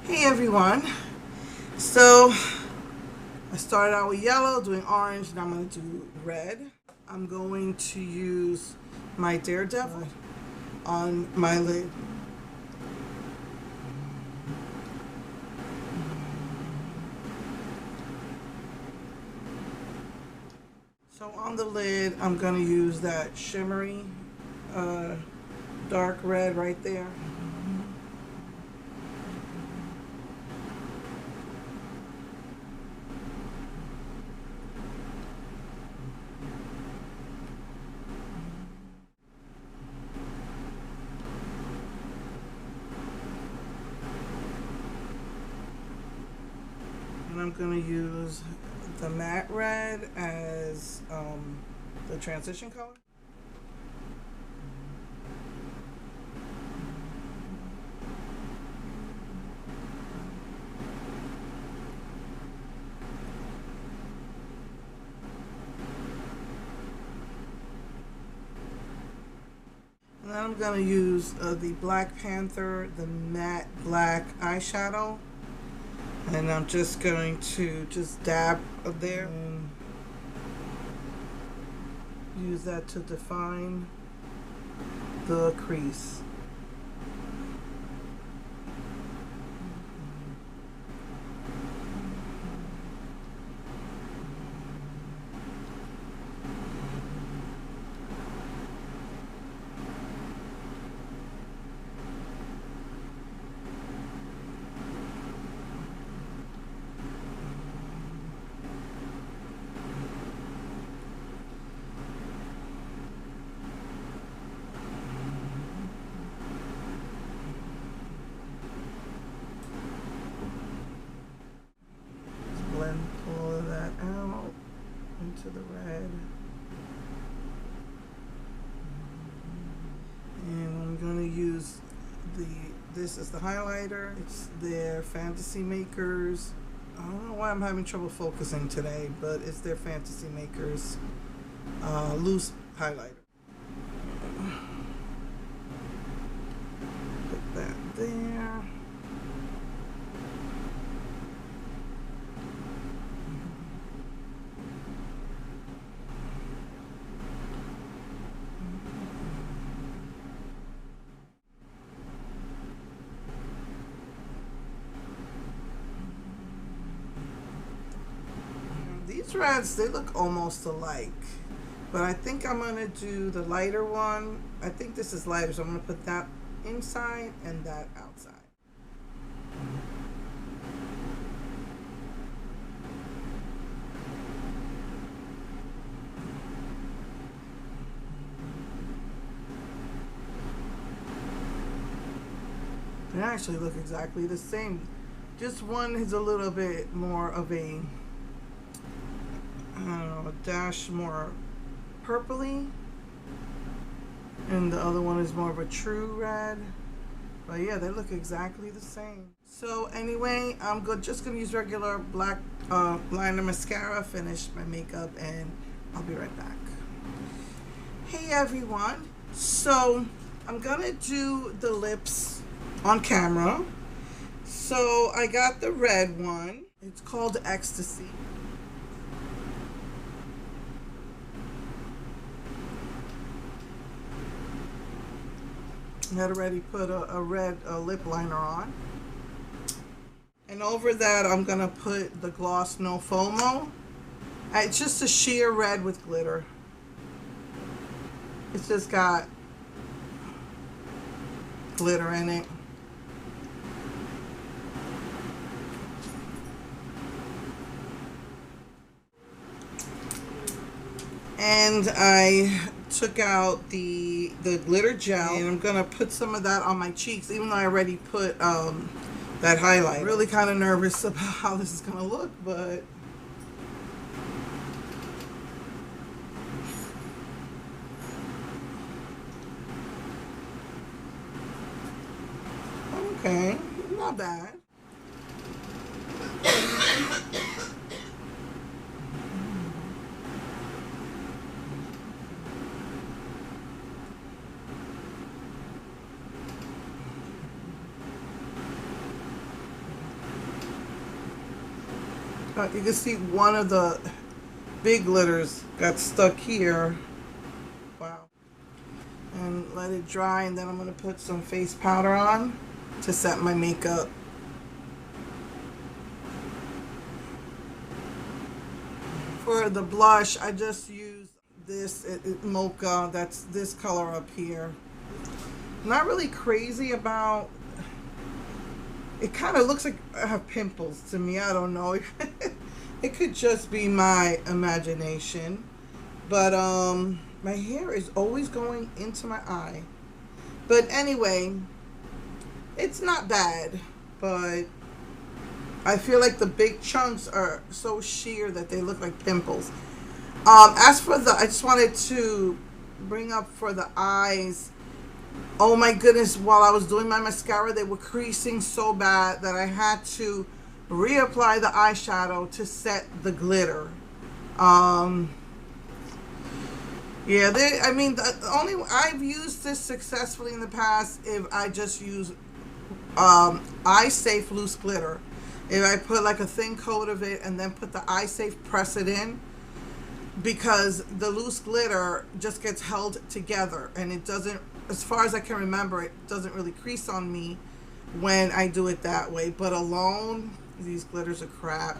Hey everyone. So I started out with yellow, doing orange, now I'm going to do red. I'm going to use my Daredevil on my lid. So on the lid, I'm going to use that shimmery dark red right there. And I'm going to use the matte red as the transition color. And then I'm going to use the Black Panther, the matte black eyeshadow. And I'm just going to just dab there and use that to define the crease. Blend all of that out into the red. And I'm going to use this is the highlighter. It's their Fantasy Makers. I don't know why I'm having trouble focusing today, but it's their Fantasy Makers loose highlighter. Put that there. These reds, they look almost alike, but I think I'm going to do the lighter one. I think this is lighter, so I'm going to put that inside and that outside. They actually look exactly the same. Just one is a little bit more of a, I don't know, a dash more purpley, and the other one is more of a true red. But yeah, they look exactly the same. So anyway, I'm just gonna use regular black liner mascara, finish my makeup, and I'll be right back. Hey everyone. So I'm gonna do the lips on camera. So I got the red one. It's called Ecstasy. I had already put a red lip liner on. And over that, I'm going to put the Gloss No FOMO. It's just a sheer red with glitter. It's just got glitter in it. And I took out the glitter gel, and I'm gonna put some of that on my cheeks, even though I already put that highlight. Really kind of nervous about how this is gonna look, but okay, not bad. You can see one of the big glitters got stuck here. Wow. And let it dry, and then I'm going to put some face powder on to set my makeup. For the blush, I just used this Mocha. That's this color up here. Not really crazy about. It kind of looks like I have pimples to me. I don't know. It could just be my imagination. But my hair is always going into my eye. But anyway, it's not bad. But I feel like the big chunks are so sheer that they look like pimples. As for I just wanted to bring up for the eyes. Oh my goodness, while I was doing my mascara, they were creasing so bad that I had to reapply the eyeshadow to set the glitter. Yeah, I've used this successfully in the past if I just use Eye Safe loose glitter. If I put like a thin coat of it and then put the Eye Safe, press it in, because the loose glitter just gets held together and it doesn't, as far as I can remember, it doesn't really crease on me when I do it that way. But alone, these glitters are crap.